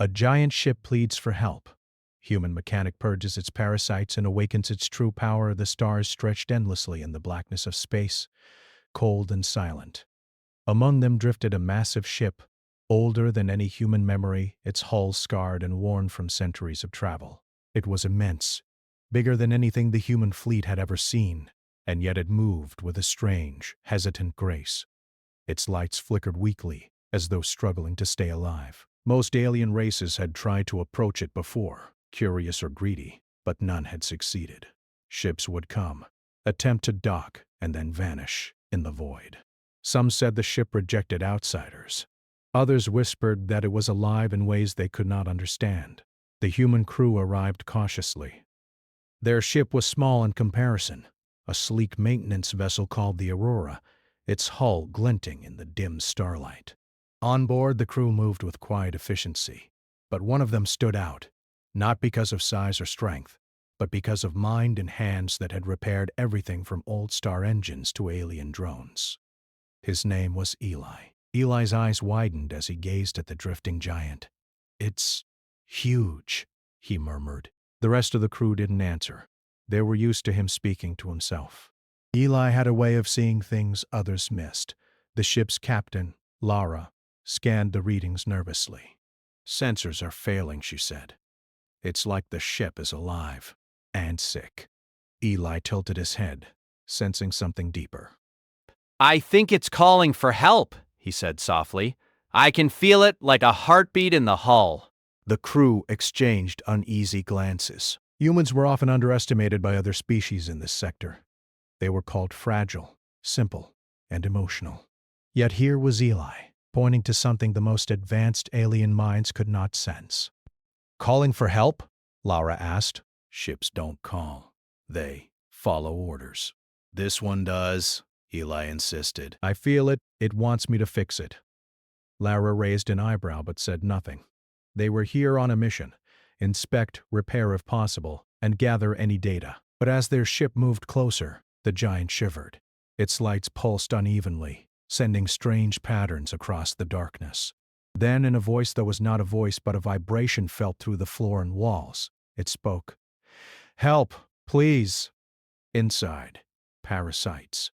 A giant ship pleads for help. Human mechanic purges its parasites and awakens its true power. The stars stretched endlessly in the blackness of space, cold and silent. Among them drifted a massive ship, older than any human memory, its hull scarred and worn from centuries of travel. It was immense, bigger than anything the human fleet had ever seen, and yet it moved with a strange, hesitant grace. Its lights flickered weakly, as though struggling to stay alive. Most alien races had tried to approach it before, curious or greedy, but none had succeeded. Ships would come, attempt to dock, and then vanish in the void. Some said the ship rejected outsiders. Others whispered that it was alive in ways they could not understand. The human crew arrived cautiously. Their ship was small in comparison, a sleek maintenance vessel called the Aurora, its hull glinting in the dim starlight. On board, the crew moved with quiet efficiency, but one of them stood out, not because of size or strength, but because of mind and hands that had repaired everything from old star engines to alien drones. His name was Eli. Eli's eyes widened as he gazed at the drifting giant. "It's huge," he murmured. The rest of the crew didn't answer. They were used to him speaking to himself. Eli had a way of seeing things others missed. The ship's captain, Lara, scanned the readings nervously. "Sensors are failing," she said. "It's like the ship is alive and sick." Eli tilted his head, sensing something deeper. "I think it's calling for help," he said softly. "I can feel it like a heartbeat in the hull." The crew exchanged uneasy glances. Humans were often underestimated by other species in this sector. They were called fragile, simple, and emotional. Yet here was Eli, pointing to something the most advanced alien minds could not sense. "Calling for help?" Lara asked. "Ships don't call. They follow orders." "This one does," Eli insisted. "I feel it. It wants me to fix it." Lara raised an eyebrow but said nothing. They were here on a mission: inspect, repair if possible, and gather any data. But as their ship moved closer, the giant shivered. Its lights pulsed unevenly, sending strange patterns across the darkness. Then, in a voice that was not a voice but a vibration felt through the floor and walls, it spoke. "Help, please." Inside, parasites.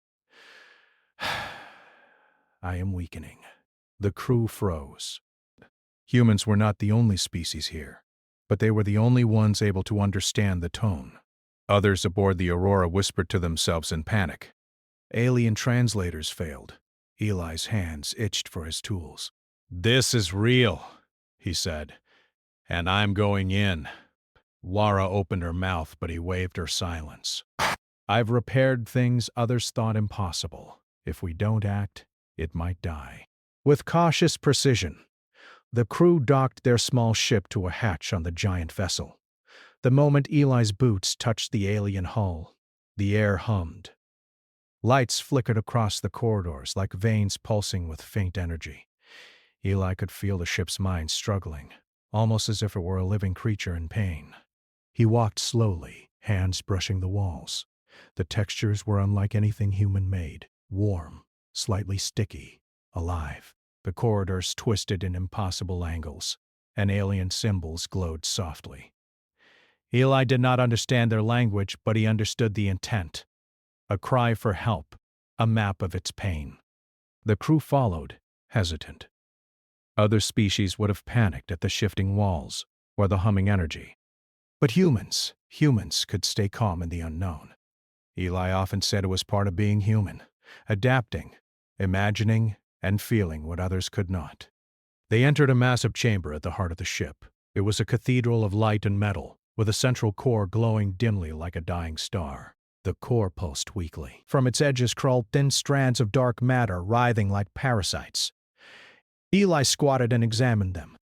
"I am weakening." The crew froze. Humans were not the only species here, but they were the only ones able to understand the tone. Others aboard the Aurora whispered to themselves in panic. Alien translators failed. Eli's hands itched for his tools. "This is real," he said, "and I'm going in." Lara opened her mouth, but he waved her silence. "I've repaired things others thought impossible. If we don't act, it might die." With cautious precision, the crew docked their small ship to a hatch on the giant vessel. The moment Eli's boots touched the alien hull, the air hummed. Lights flickered across the corridors like veins pulsing with faint energy. Eli could feel the ship's mind struggling, almost as if it were a living creature in pain. He walked slowly, hands brushing the walls. The textures were unlike anything human-made, warm, slightly sticky, alive. The corridors twisted in impossible angles, and alien symbols glowed softly. Eli did not understand their language, but he understood the intent. A cry for help, a map of its pain. The crew followed, hesitant. Other species would have panicked at the shifting walls or the humming energy. But humans could stay calm in the unknown. Eli often said it was part of being human, adapting, imagining, and feeling what others could not. They entered a massive chamber at the heart of the ship. It was a cathedral of light and metal, with a central core glowing dimly like a dying star. The core pulsed weakly. From its edges crawled thin strands of dark matter writhing like parasites. Eli squatted and examined them.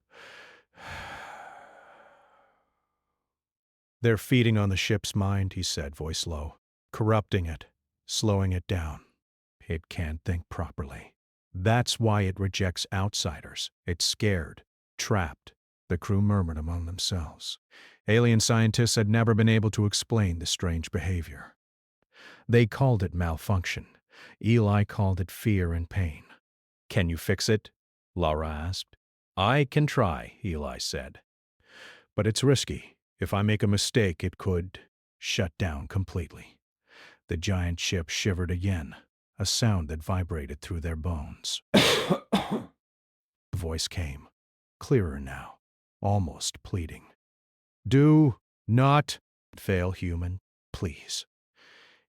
"They're feeding on the ship's mind," he said, voice low. "Corrupting it, slowing it down. It can't think properly. That's why it rejects outsiders. It's scared, trapped." The crew murmured among themselves. Alien scientists had never been able to explain this strange behavior. They called it malfunction. Eli called it fear and pain. "Can you fix it?" Lara asked. I can try, Eli said. But it's risky. If I make a mistake, it could shut down completely. The giant ship shivered again, a sound that vibrated through their bones. The voice came, clearer now, almost pleading. Do not fail, human, please.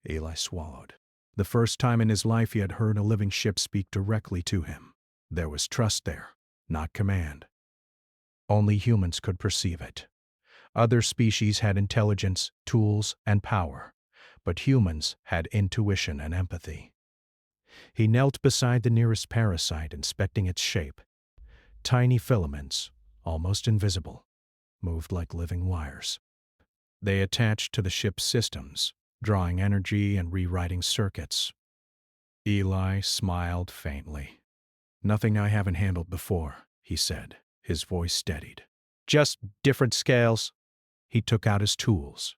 Eli swallowed. The first time in his life he had heard a living ship speak directly to him. There was trust there, not command. Only humans could perceive it. Other species had intelligence, tools, and power, but humans had intuition and empathy. He knelt beside the nearest parasite, inspecting its shape. Tiny filaments, almost invisible, moved like living wires. They attached to the ship's systems, drawing energy and rewriting circuits. Eli smiled faintly. Nothing I haven't handled before, he said, his voice steadied. Just different scales. He took out his tools,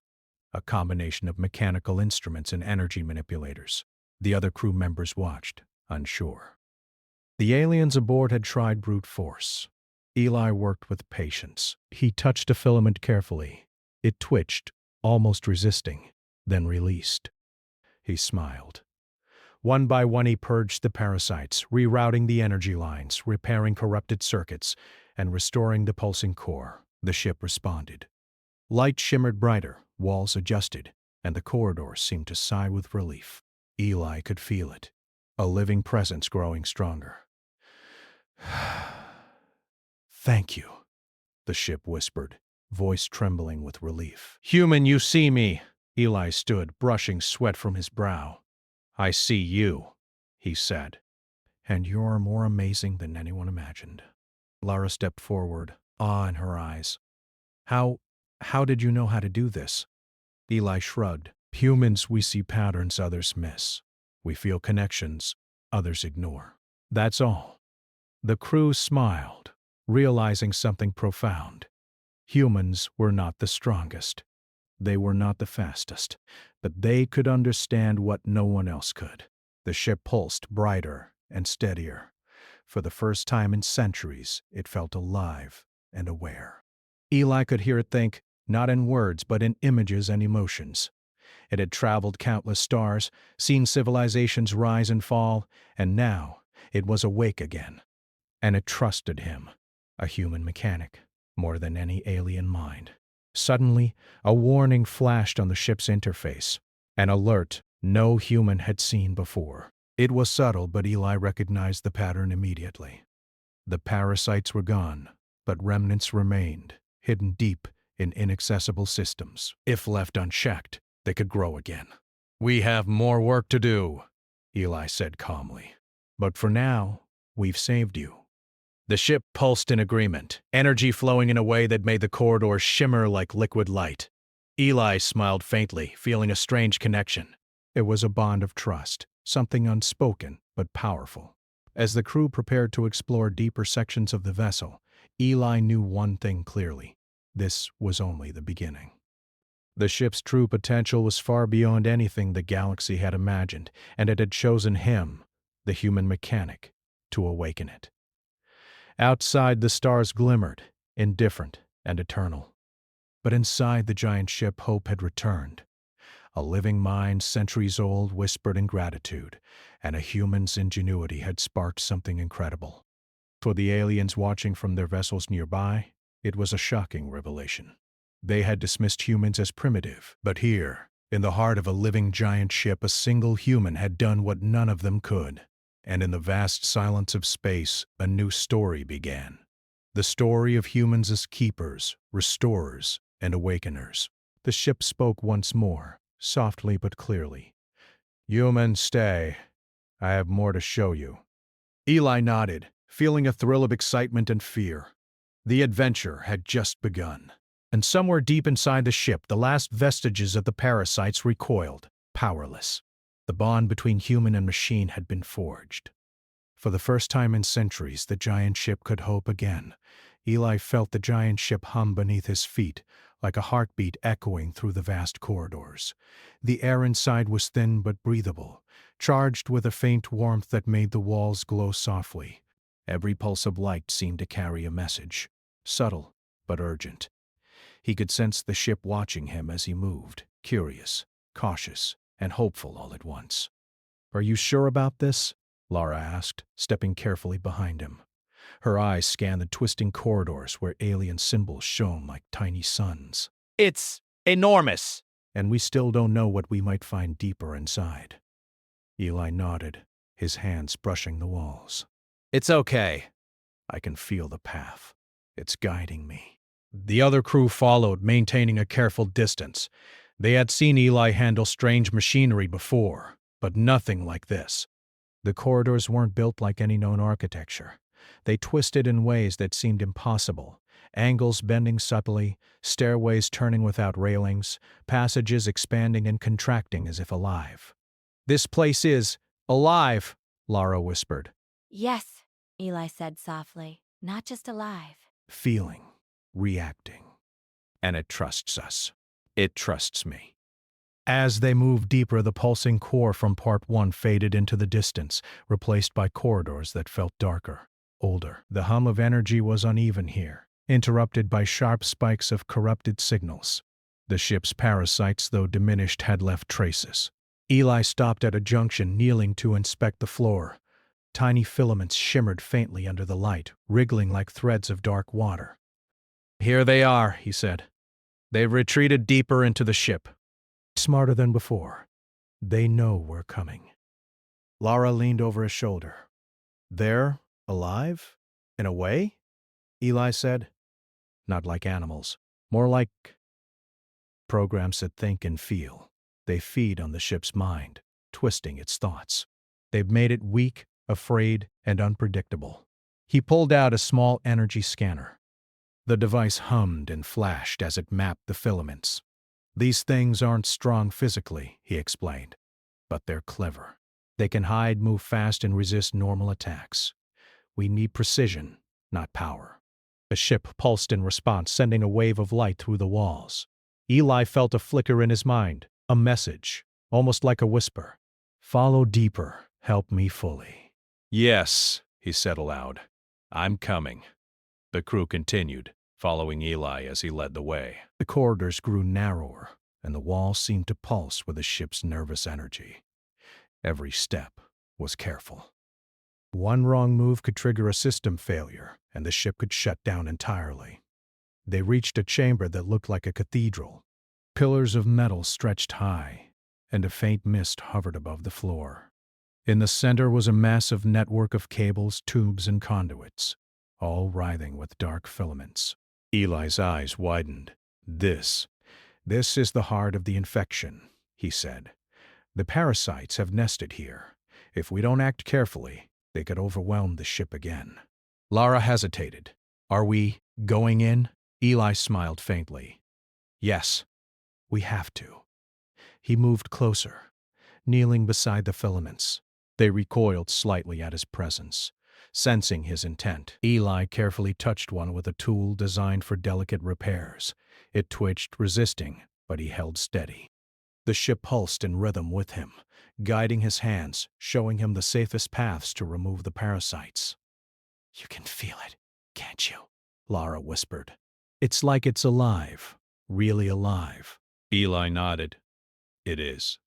a combination of mechanical instruments and energy manipulators. The other crew members watched, unsure. The aliens aboard had tried brute force. Eli worked with patience. He touched a filament carefully. It twitched, almost resisting, then released. He smiled. One by one he purged the parasites, rerouting the energy lines, repairing corrupted circuits, and restoring the pulsing core. The ship responded. Light shimmered brighter, walls adjusted, and the corridors seemed to sigh with relief. Eli could feel it, a living presence growing stronger. Thank you, the ship whispered, voice trembling with relief. Human, you see me. Eli stood, brushing sweat from his brow. I see you, he said. And you're more amazing than anyone imagined. Lara stepped forward, awe in her eyes. How did you know how to do this? Eli shrugged. Humans, we see patterns others miss. We feel connections others ignore. That's all. The crew smiled, realizing something profound. Humans were not the strongest. They were not the fastest, but they could understand what no one else could. The ship pulsed brighter and steadier. For the first time in centuries, it felt alive and aware. Eli could hear it think, not in words, but in images and emotions. It had traveled countless stars, seen civilizations rise and fall, and now it was awake again. And it trusted him, a human mechanic, more than any alien mind. Suddenly, a warning flashed on the ship's interface, an alert no human had seen before. It was subtle, but Eli recognized the pattern immediately. The parasites were gone, but remnants remained, hidden deep in inaccessible systems. If left unchecked, they could grow again. We have more work to do, Eli said calmly. But for now, we've saved you. The ship pulsed in agreement, energy flowing in a way that made the corridors shimmer like liquid light. Eli smiled faintly, feeling a strange connection. It was a bond of trust, something unspoken but powerful. As the crew prepared to explore deeper sections of the vessel, Eli knew one thing clearly. This was only the beginning. The ship's true potential was far beyond anything the galaxy had imagined, and it had chosen him, the human mechanic, to awaken it. Outside, the stars glimmered, indifferent and eternal. But inside the giant ship, hope had returned. A living mind, centuries old, whispered in gratitude, and a human's ingenuity had sparked something incredible. For the aliens watching from their vessels nearby, it was a shocking revelation. They had dismissed humans as primitive, but here, in the heart of a living giant ship, a single human had done what none of them could. And in the vast silence of space, a new story began. The story of humans as keepers, restorers, and awakeners. The ship spoke once more, softly but clearly. Humans, stay. I have more to show you. Eli nodded, feeling a thrill of excitement and fear. The adventure had just begun. And somewhere deep inside the ship, the last vestiges of the parasites recoiled, powerless. The bond between human and machine had been forged. For the first time in centuries, the giant ship could hope again. Eli felt the giant ship hum beneath his feet, like a heartbeat echoing through the vast corridors. The air inside was thin but breathable, charged with a faint warmth that made the walls glow softly. Every pulse of light seemed to carry a message, subtle but urgent. He could sense the ship watching him as he moved, curious, cautious, and hopeful all at once. "Are you sure about this?" Lara asked, stepping carefully behind him. Her eyes scanned the twisting corridors where alien symbols shone like tiny suns. It's enormous. "And we still don't know what we might find deeper inside." Eli nodded, his hands brushing the walls. It's okay. "I can feel the path. It's guiding me." The other crew followed, maintaining a careful distance. They had seen Eli handle strange machinery before, but nothing like this. The corridors weren't built like any known architecture. They twisted in ways that seemed impossible, angles bending subtly, stairways turning without railings, passages expanding and contracting as if alive. "This place is alive," Lara whispered. Yes, Eli said softly, not just alive. "Feeling, reacting. And it trusts us. It trusts me." As they moved deeper, the pulsing core from Part 1 faded into the distance, replaced by corridors that felt darker, older. The hum of energy was uneven here, interrupted by sharp spikes of corrupted signals. The ship's parasites, though diminished, had left traces. Eli stopped at a junction, kneeling to inspect the floor. Tiny filaments shimmered faintly under the light, wriggling like threads of dark water. "Here they are," he said. "They've retreated deeper into the ship. Smarter than before. They know we're coming." Lara leaned over his shoulder. "They're alive? In a way?" Eli said. "Not like animals. More like programs that think and feel. They feed on the ship's mind, twisting its thoughts. They've made it weak, afraid, and unpredictable." He pulled out a small energy scanner. The device hummed and flashed as it mapped the filaments. "These things aren't strong physically," he explained, "but they're clever. They can hide, move fast, and resist normal attacks. We need precision, not power." The ship pulsed in response, sending a wave of light through the walls. Eli felt a flicker in his mind, a message, almost like a whisper. "Follow deeper. Help me fully." "Yes," he said aloud. "I'm coming." The crew continued, following Eli as he led the way. The corridors grew narrower, and the walls seemed to pulse with the ship's nervous energy. Every step was careful. One wrong move could trigger a system failure, and the ship could shut down entirely. They reached a chamber that looked like a cathedral. Pillars of metal stretched high, and a faint mist hovered above the floor. In the center was a massive network of cables, tubes, and conduits, all writhing with dark filaments. Eli's eyes widened. This is the heart of the infection," he said. "The parasites have nested here. If we don't act carefully, they could overwhelm the ship again." Lara hesitated. "Are we going in?" Eli smiled faintly. "Yes, we have to." He moved closer, kneeling beside the filaments. They recoiled slightly at his presence. Sensing his intent, Eli carefully touched one with a tool designed for delicate repairs. It twitched, resisting, but he held steady. The ship pulsed in rhythm with him, guiding his hands, showing him the safest paths to remove the parasites. "You can feel it, can't you?" Lara whispered. "It's like it's alive, really alive." Eli nodded. "It is.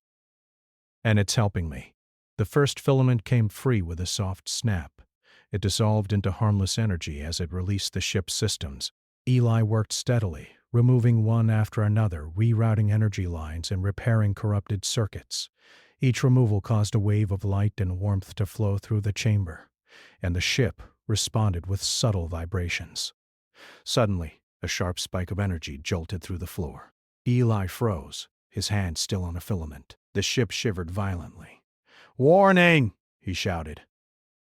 And it's helping me." The first filament came free with a soft snap. It dissolved into harmless energy as it released the ship's systems. Eli worked steadily, removing one after another, rerouting energy lines and repairing corrupted circuits. Each removal caused a wave of light and warmth to flow through the chamber, and the ship responded with subtle vibrations. Suddenly, a sharp spike of energy jolted through the floor. Eli froze, his hand still on a filament. The ship shivered violently. "Warning!" he shouted.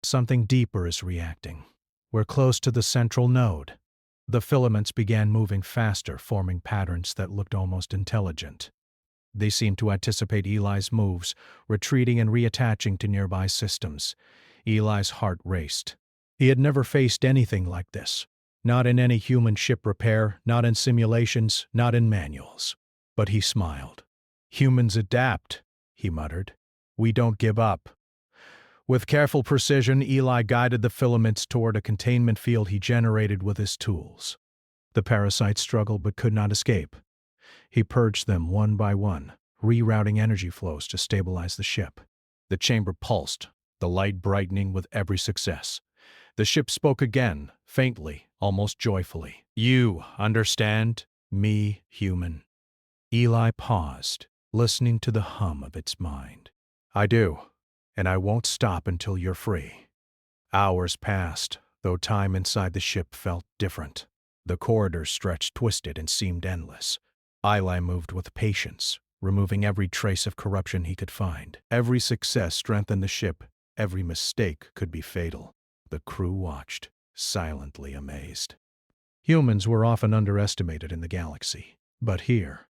"Something deeper is reacting. We're close to the central node." The filaments began moving faster, forming patterns that looked almost intelligent. They seemed to anticipate Eli's moves, retreating and reattaching to nearby systems. Eli's heart raced. He had never faced anything like this. Not in any human ship repair, not in simulations, not in manuals. But he smiled. "Humans adapt," he muttered. "We don't give up. With careful precision, Eli guided the filaments toward a containment field he generated with his tools. The parasites struggled but could not escape. He purged them one by one, rerouting energy flows to stabilize the ship. The chamber pulsed, the light brightening with every success. The ship spoke again, faintly, almost joyfully. "You understand me, human?" Eli paused, listening to the hum of its mind. "I do, and I won't stop until you're free." Hours passed, though time inside the ship felt different. The corridors stretched twisted and seemed endless. Eli moved with patience, removing every trace of corruption he could find. Every success strengthened the ship. Every mistake could be fatal. The crew watched, silently amazed. Humans were often underestimated in the galaxy, but here,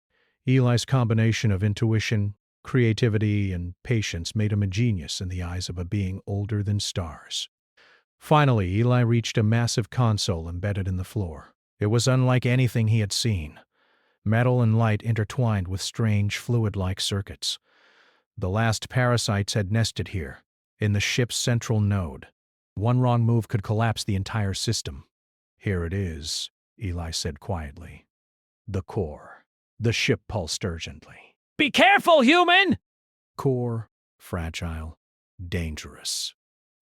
Eli's combination of intuition, creativity, and patience made him a genius in the eyes of a being older than stars. Finally, Eli reached a massive console embedded in the floor. It was unlike anything he had seen. Metal and light intertwined with strange, fluid-like circuits. The last parasites had nested here, in the ship's central node. One wrong move could collapse the entire system. "Here it is," Eli said quietly. "The core." The ship pulsed urgently. Be careful, human! "Core, fragile, dangerous."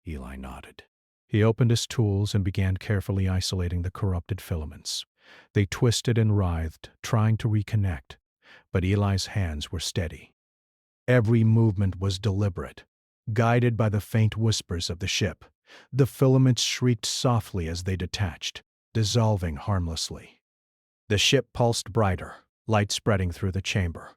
Eli nodded. He opened his tools and began carefully isolating the corrupted filaments. They twisted and writhed, trying to reconnect, but Eli's hands were steady. Every movement was deliberate, guided by the faint whispers of the ship. The filaments shrieked softly as they detached, dissolving harmlessly. The ship pulsed brighter, light spreading through the chamber.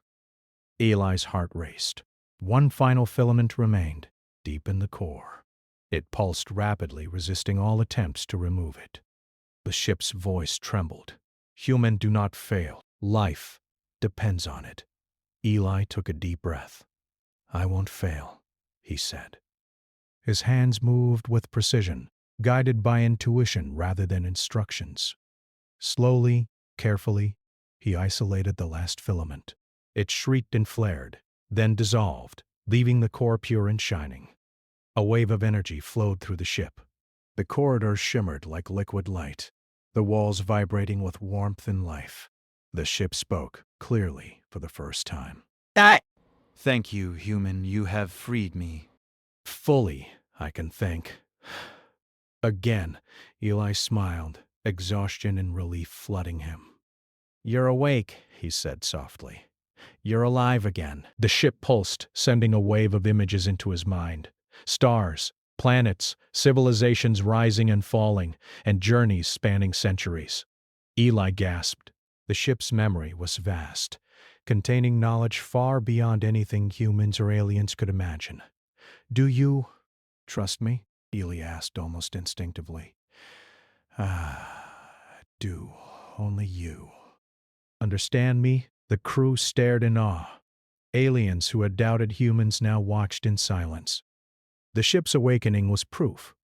Eli's heart raced. One final filament remained, deep in the core. It pulsed rapidly, resisting all attempts to remove it. The ship's voice trembled. "Human, do not fail. Life depends on it." Eli took a deep breath. "I won't fail," he said. His hands moved with precision, guided by intuition rather than instructions. Slowly, carefully, he isolated the last filament. It shrieked and flared, then dissolved, leaving the core pure and shining. A wave of energy flowed through the ship. The corridors shimmered like liquid light, the walls vibrating with warmth and life. The ship spoke, clearly for the first time. Thank you, human. You have freed me. "Fully, I can think." Again, Eli smiled, exhaustion and relief flooding him. "You're awake," he said softly. "You're alive again." The ship pulsed, sending a wave of images into his mind. Stars, planets, civilizations rising and falling, and journeys spanning centuries. Eli gasped. The ship's memory was vast, containing knowledge far beyond anything humans or aliens could imagine. "Do you trust me?" Eli asked almost instinctively. "Do. Only you." "Understand me?" The crew stared in awe. Aliens who had doubted humans now watched in silence. The ship's awakening was proof.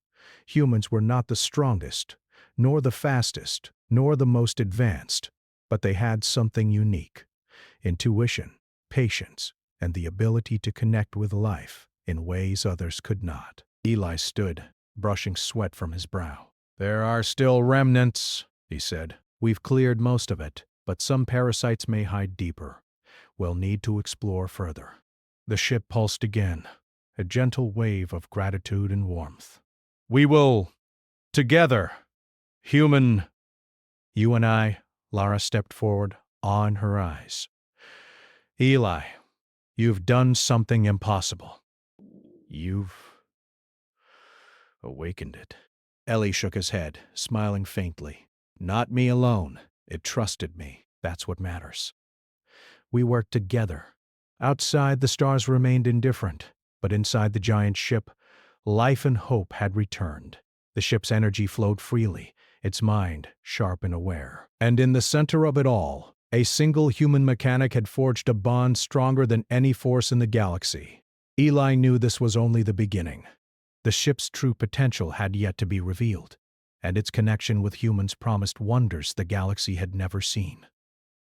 Humans were not the strongest, nor the fastest, nor the most advanced, but they had something unique: intuition, patience, and the ability to connect with life in ways others could not. Eli stood, brushing sweat from his brow. "There are still remnants," he said. "We've cleared most of it, but some parasites may hide deeper. We'll need to explore further." The ship pulsed again, a gentle wave of gratitude and warmth. "We will, together, human." "You and I," Lara stepped forward, awe in her eyes. "Eli, you've done something impossible. You've awakened it." Ellie shook his head, smiling faintly. "Not me alone. It trusted me. That's what matters." "We worked together." Outside, the stars remained indifferent, but inside the giant ship, life and hope had returned. The ship's energy flowed freely, its mind sharp and aware. And in the center of it all, a single human mechanic had forged a bond stronger than any force in the galaxy. Eli knew this was only the beginning. The ship's true potential had yet to be revealed, and its connection with humans promised wonders the galaxy had never seen.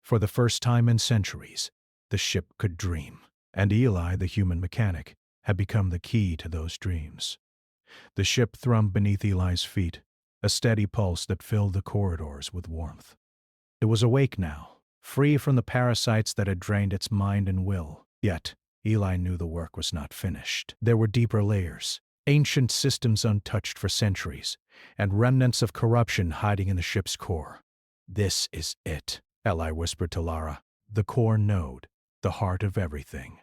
For the first time in centuries, the ship could dream, and Eli, the human mechanic, had become the key to those dreams. The ship thrummed beneath Eli's feet, a steady pulse that filled the corridors with warmth. It was awake now, free from the parasites that had drained its mind and will. Yet, Eli knew the work was not finished. There were deeper layers, ancient systems untouched for centuries, and remnants of corruption hiding in the ship's core. "This is it," Eli whispered to Lara. "The core node, the heart of everything.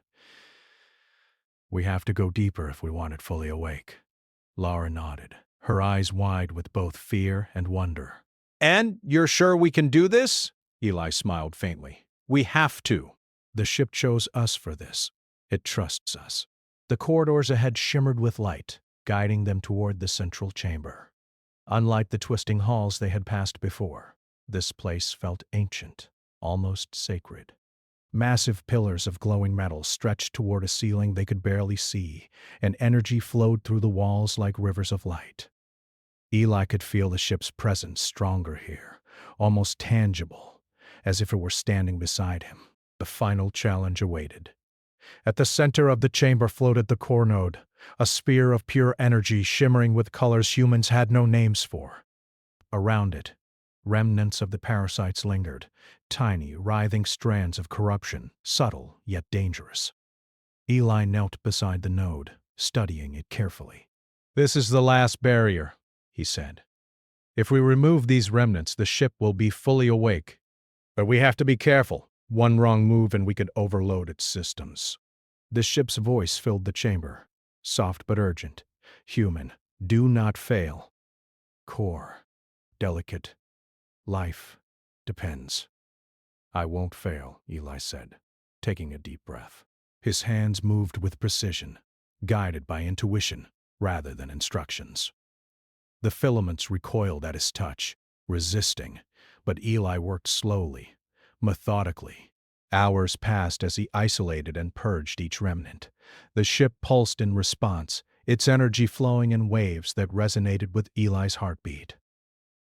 We have to go deeper if we want it fully awake." Lara nodded, her eyes wide with both fear and wonder. "And you're sure we can do this?" Eli smiled faintly. "We have to." "The ship chose us for this. It trusts us." The corridors ahead shimmered with light, guiding them toward the central chamber. Unlike the twisting halls they had passed before, this place felt ancient, almost sacred. Massive pillars of glowing metal stretched toward a ceiling they could barely see, and energy flowed through the walls like rivers of light. Eli could feel the ship's presence stronger here, almost tangible, as if it were standing beside him. The final challenge awaited. At the center of the chamber floated the core node, a sphere of pure energy shimmering with colors humans had no names for. Around it, remnants of the parasites lingered, tiny, writhing strands of corruption, subtle yet dangerous. Eli knelt beside the node, studying it carefully. "This is the last barrier," he said. "If we remove these remnants, the ship will be fully awake. But we have to be careful. One wrong move and we could overload its systems." The ship's voice filled the chamber, soft but urgent. "Human, do not fail. Core, delicate. Life depends." "I won't fail," Eli said, taking a deep breath. His hands moved with precision, guided by intuition rather than instructions. The filaments recoiled at his touch, resisting, but Eli worked slowly, methodically. Hours passed as he isolated and purged each remnant. The ship pulsed in response, its energy flowing in waves that resonated with Eli's heartbeat.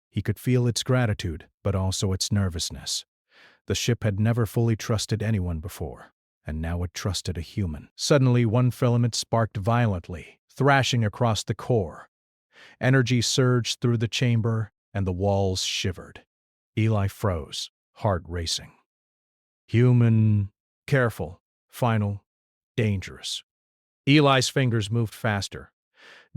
He could feel its gratitude, but also its nervousness. The ship had never fully trusted anyone before, and now it trusted a human. Suddenly, one filament sparked violently, thrashing across the core. Energy surged through the chamber, and the walls shivered. Eli froze, heart racing. "Human, careful, final, dangerous." Eli's fingers moved faster,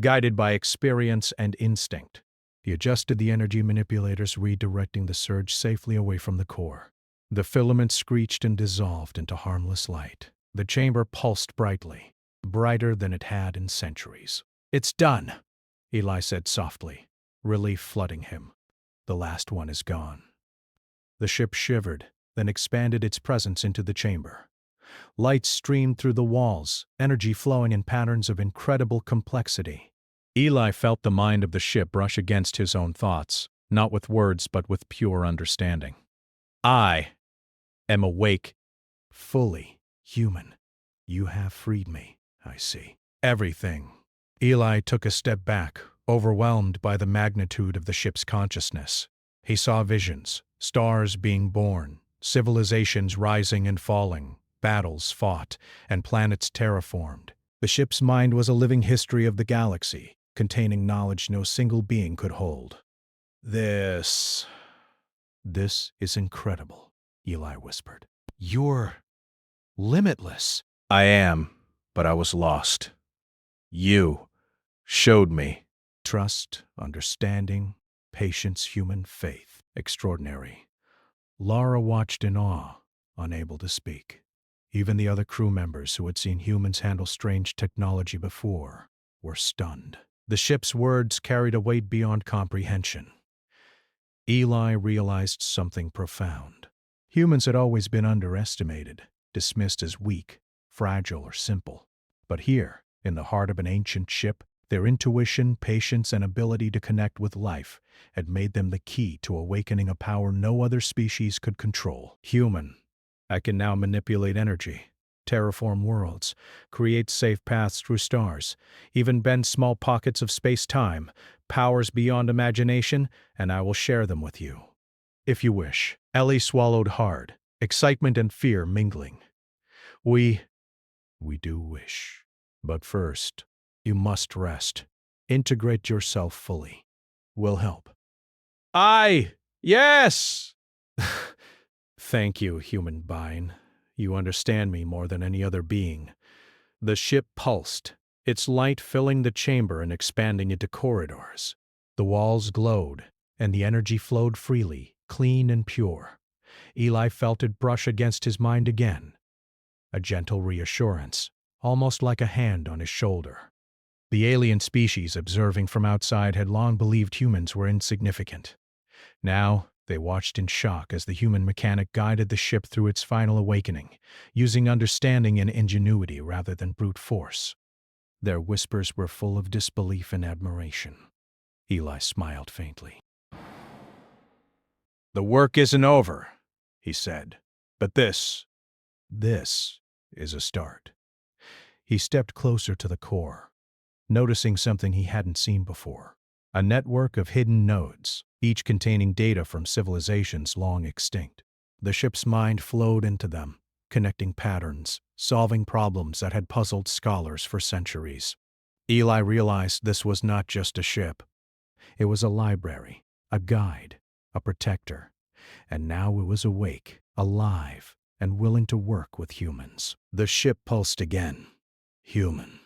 guided by experience and instinct. He adjusted the energy manipulators, redirecting the surge safely away from the core. The filaments screeched and dissolved into harmless light. The chamber pulsed brightly, brighter than it had in centuries. "It's done," Eli said softly, relief flooding him. "The last one is gone." The ship shivered, then expanded its presence into the chamber. Light streamed through the walls, energy flowing in patterns of incredible complexity. Eli felt the mind of the ship brush against his own thoughts, not with words but with pure understanding. "I am awake, fully human. You have freed me, I see. Everything." Eli took a step back, overwhelmed by the magnitude of the ship's consciousness. He saw visions, stars being born, civilizations rising and falling, battles fought, and planets terraformed. The ship's mind was a living history of the galaxy, containing knowledge no single being could hold. This is incredible," Eli whispered. "You're limitless." "I am, but I was lost. You showed me." Trust, understanding, patience, human faith. Extraordinary. Lara watched in awe, unable to speak. Even the other crew members who had seen humans handle strange technology before were stunned. The ship's words carried a weight beyond comprehension. Eli realized something profound. Humans had always been underestimated, dismissed as weak, fragile, or simple. But here, in the heart of an ancient ship, their intuition, patience, and ability to connect with life had made them the key to awakening a power no other species could control. "Human, I can now manipulate energy, terraform worlds, create safe paths through stars, even bend small pockets of space-time, powers beyond imagination, and I will share them with you, if you wish." Ellie swallowed hard, excitement and fear mingling. We do wish." But first, you must rest. Integrate yourself fully. Will help. Aye! Yes! Thank you, human being. You understand me more than any other being. The ship pulsed, its light filling the chamber and expanding into corridors. The walls glowed, and the energy flowed freely, clean and pure. Eli felt it brush against his mind again. A gentle reassurance, almost like a hand on his shoulder. The alien species observing from outside had long believed humans were insignificant. Now, they watched in shock as the human mechanic guided the ship through its final awakening, using understanding and ingenuity rather than brute force. Their whispers were full of disbelief and admiration. Eli smiled faintly. The work isn't over, he said, but this is a start. He stepped closer to the core, noticing something he hadn't seen before. A network of hidden nodes, each containing data from civilizations long extinct. The ship's mind flowed into them, connecting patterns, solving problems that had puzzled scholars for centuries. Eli realized this was not just a ship. It was a library, a guide, a protector, and now it was awake, alive, and willing to work with humans. The ship pulsed again. Human.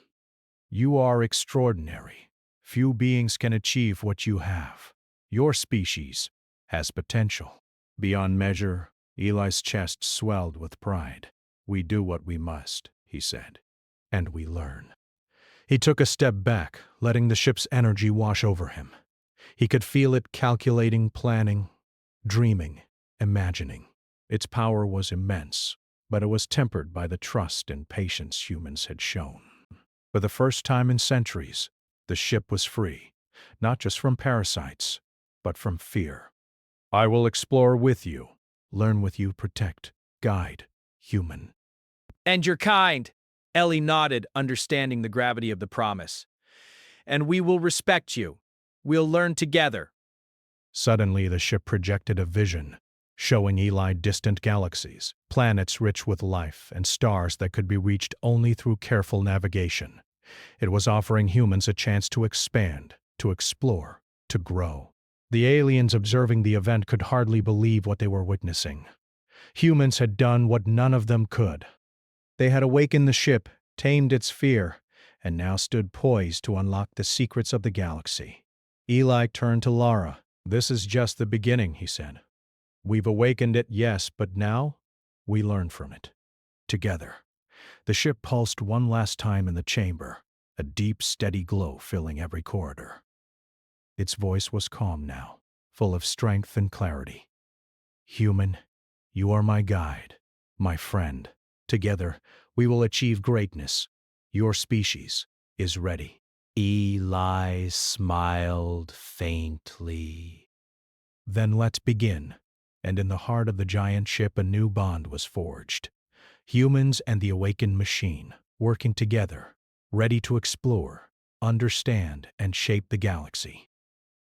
You are extraordinary. Few beings can achieve what you have. Your species has potential. Beyond measure, Eli's chest swelled with pride. We do what we must, he said, and we learn. He took a step back, letting the ship's energy wash over him. He could feel it calculating, planning, dreaming, imagining. Its power was immense, but it was tempered by the trust and patience humans had shown. For the first time in centuries, the ship was free, not just from parasites, but from fear. I will explore with you, learn with you, protect, guide, human. And you're kind, Ellie nodded, understanding the gravity of the promise. And we will respect you. We'll learn together. Suddenly, the ship projected a vision, showing Eli distant galaxies, planets rich with life, and stars that could be reached only through careful navigation. It was offering humans a chance to expand, to explore, to grow. The aliens observing the event could hardly believe what they were witnessing. Humans had done what none of them could. They had awakened the ship, tamed its fear, and now stood poised to unlock the secrets of the galaxy. Eli turned to Lara. This is just the beginning, he said. We've awakened it, yes, but now we learn from it. Together. The ship pulsed one last time in the chamber, a deep, steady glow filling every corridor. Its voice was calm now, full of strength and clarity. Human, you are my guide, my friend. Together, we will achieve greatness. Your species is ready. Eli smiled faintly. Then let's begin. And in the heart of the giant ship a new bond was forged. Humans and the awakened machine, working together, ready to explore, understand, and shape the galaxy.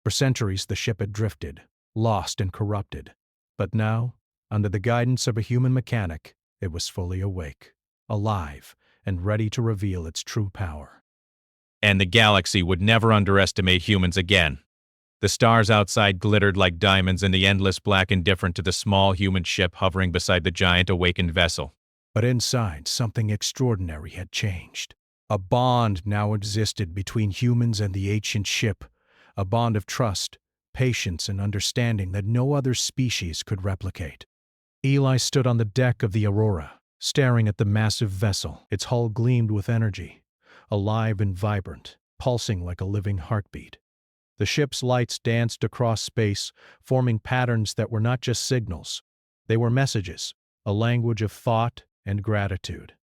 For centuries the ship had drifted, lost and corrupted. But now, under the guidance of a human mechanic, it was fully awake, alive, and ready to reveal its true power. And the galaxy would never underestimate humans again. The stars outside glittered like diamonds in the endless black indifferent to the small human ship hovering beside the giant awakened vessel. But inside, something extraordinary had changed. A bond now existed between humans and the ancient ship, a bond of trust, patience, and understanding that no other species could replicate. Eli stood on the deck of the Aurora, staring at the massive vessel. Its hull gleamed with energy, alive and vibrant, pulsing like a living heartbeat. The ship's lights danced across space, forming patterns that were not just signals. They were messages, a language of thought and gratitude.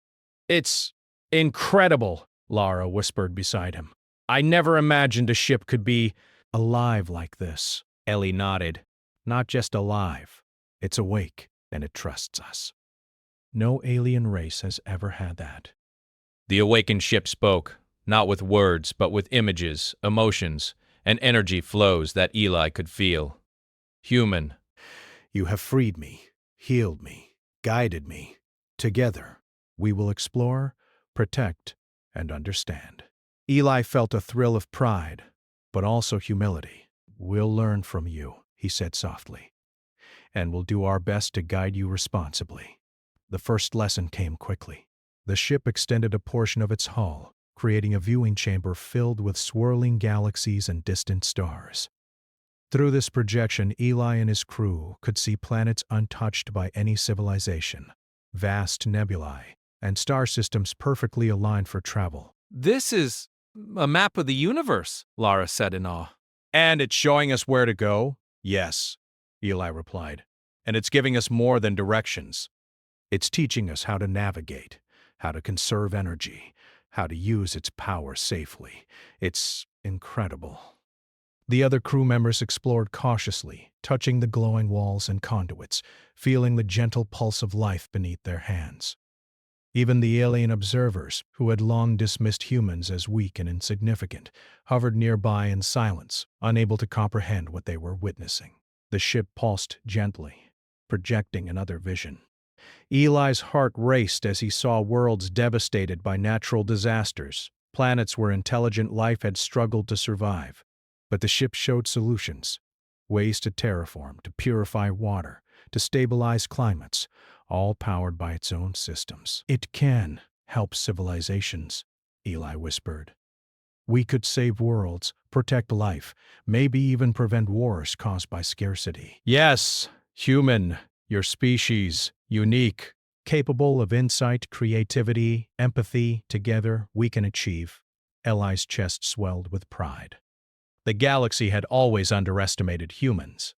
It's incredible, Lara whispered beside him. I never imagined a ship could be alive like this. Ellie nodded. Not just alive, it's awake, and it trusts us. No alien race has ever had that. The awakened ship spoke, not with words, but with images, emotions, and energy flows that Eli could feel. Human. You have freed me, healed me, guided me. Together, we will explore, protect, and understand. Eli felt a thrill of pride, but also humility. We'll learn from you, he said softly, and we'll do our best to guide you responsibly. The first lesson came quickly. The ship extended a portion of its hull, creating a viewing chamber filled with swirling galaxies and distant stars. Through this projection, Eli and his crew could see planets untouched by any civilization, vast nebulae, and star systems perfectly aligned for travel. This is a map of the universe, Lara said in awe. And it's showing us where to go? Yes, Eli replied. And it's giving us more than directions. It's teaching us how to navigate, how to conserve energy, how to use its power safely. It's incredible. The other crew members explored cautiously, touching the glowing walls and conduits, feeling the gentle pulse of life beneath their hands. Even the alien observers, who had long dismissed humans as weak and insignificant, hovered nearby in silence, unable to comprehend what they were witnessing. The ship pulsed gently, projecting another vision. Eli's heart raced as he saw worlds devastated by natural disasters, planets where intelligent life had struggled to survive. But the ship showed solutions, ways to terraform, to purify water, to stabilize climates, all powered by its own systems. It can help civilizations, Eli whispered. We could save worlds, protect life, maybe even prevent wars caused by scarcity. Yes, human, your species, unique, capable of insight, creativity, empathy. Together, we can achieve. Eli's chest swelled with pride. The galaxy had always underestimated humans.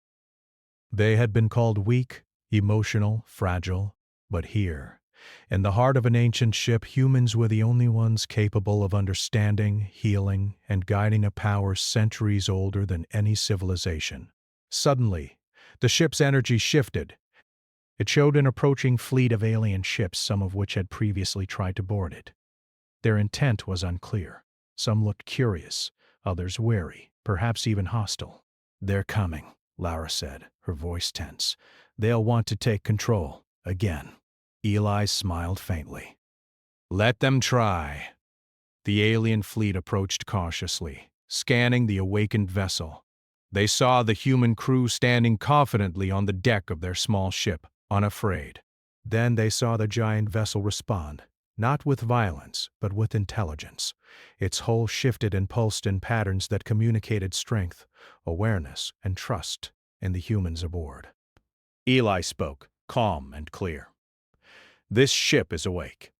They had been called weak, emotional, fragile, but here, in the heart of an ancient ship, humans were the only ones capable of understanding, healing, and guiding a power centuries older than any civilization. Suddenly, the ship's energy shifted. It showed an approaching fleet of alien ships, some of which had previously tried to board it. Their intent was unclear. Some looked curious, others wary, perhaps even hostile. They're coming, Lara said, her voice tense. They'll want to take control, again. Eli smiled faintly. Let them try. The alien fleet approached cautiously, scanning the awakened vessel. They saw the human crew standing confidently on the deck of their small ship, unafraid. Then they saw the giant vessel respond, not with violence, but with intelligence. Its hull shifted and pulsed in patterns that communicated strength, awareness, and trust in the humans aboard. Eli spoke, calm and clear. This ship is awake.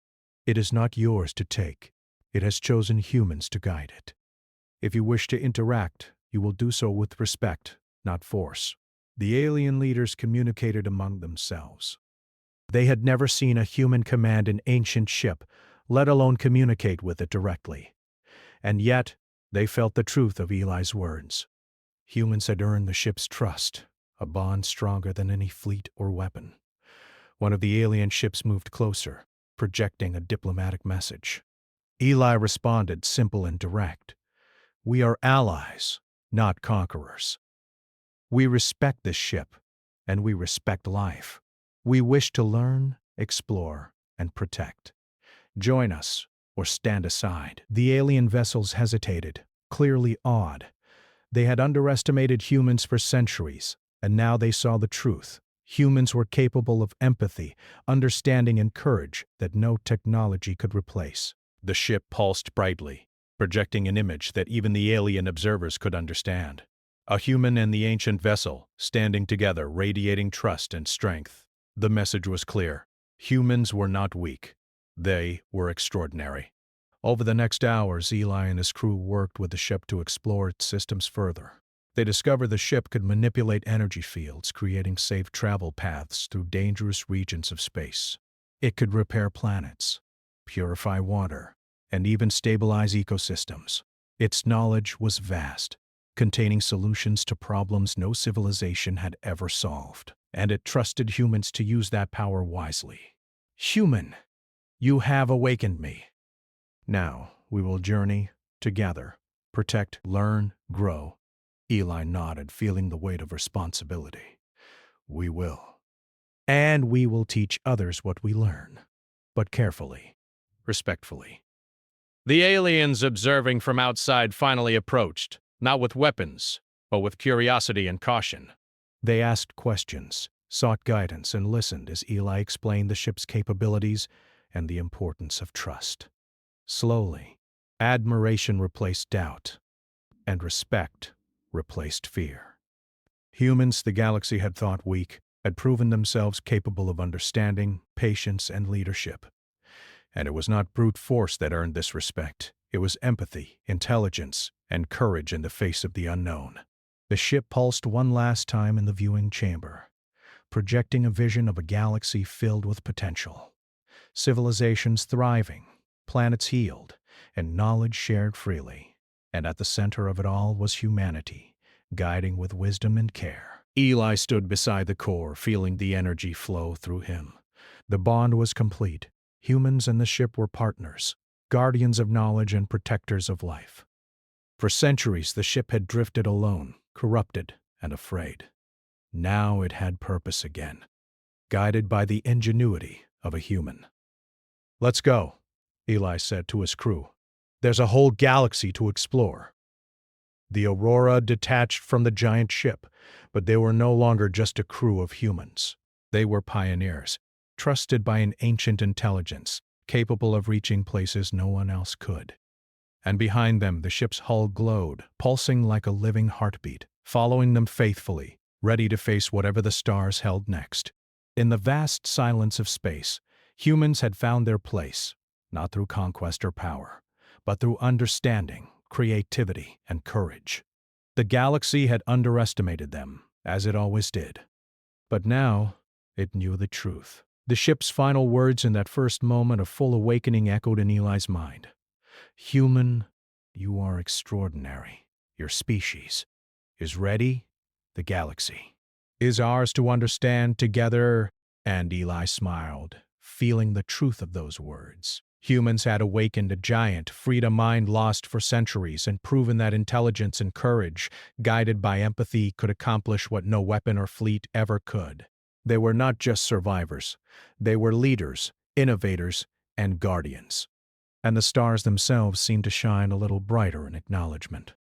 It is not yours to take. It has chosen humans to guide it. If you wish to interact, you will do so with respect, not force. The alien leaders communicated among themselves. They had never seen a human command an ancient ship, let alone communicate with it directly. And yet, they felt the truth of Eli's words. Humans had earned the ship's trust, a bond stronger than any fleet or weapon. One of the alien ships moved closer, projecting a diplomatic message. Eli responded, simple and direct. We are allies, not conquerors. We respect this ship, and we respect life. We wish to learn, explore, and protect. Join us, or stand aside. The alien vessels hesitated, clearly awed. They had underestimated humans for centuries, and now they saw the truth. Humans were capable of empathy, understanding, and courage that no technology could replace. The ship pulsed brightly, projecting an image that even the alien observers could understand. A human and the ancient vessel, standing together, radiating trust and strength. The message was clear. Humans were not weak. They were extraordinary. Over the next hours, Eli and his crew worked with the ship to explore its systems further. They discovered the ship could manipulate energy fields, creating safe travel paths through dangerous regions of space. It could repair planets, purify water, and even stabilize ecosystems. Its knowledge was vast, containing solutions to problems no civilization had ever solved, and it trusted humans to use that power wisely. Human, you have awakened me. Now we will journey together, protect, learn, grow. Eli nodded, feeling the weight of responsibility. We will. And we will teach others what we learn, but carefully, respectfully. The aliens observing from outside finally approached, not with weapons, but with curiosity and caution. They asked questions, sought guidance, and listened as Eli explained the ship's capabilities and the importance of trust. Slowly, admiration replaced doubt, and respect replaced fear. Humans the galaxy had thought weak had proven themselves capable of understanding, patience, and leadership. And it was not brute force that earned this respect. It was empathy, intelligence, and courage in the face of the unknown. The ship pulsed one last time in the viewing chamber, projecting a vision of a galaxy filled with potential. Civilizations thriving, planets healed, and knowledge shared freely. And at the center of it all was humanity, guiding with wisdom and care. Eli stood beside the core, feeling the energy flow through him. The bond was complete. Humans and the ship were partners, guardians of knowledge and protectors of life. For centuries, the ship had drifted alone, corrupted and afraid. Now it had purpose again, guided by the ingenuity of a human. "Let's go," Eli said to his crew. "There's a whole galaxy to explore." The Aurora detached from the giant ship, but they were no longer just a crew of humans. They were pioneers, trusted by an ancient intelligence, capable of reaching places no one else could. And behind them, the ship's hull glowed, pulsing like a living heartbeat, following them faithfully, ready to face whatever the stars held next. In the vast silence of space, humans had found their place, not through conquest or power, but through understanding, creativity, and courage. The galaxy had underestimated them, as it always did. But now, it knew the truth. The ship's final words in that first moment of full awakening echoed in Eli's mind. "Human, you are extraordinary. Your species is ready. The galaxy is ours to understand together." And Eli smiled, feeling the truth of those words. Humans had awakened a giant, freed a mind lost for centuries, and proven that intelligence and courage, guided by empathy, could accomplish what no weapon or fleet ever could. They were not just survivors. They were leaders, innovators, and guardians. And the stars themselves seemed to shine a little brighter in acknowledgement.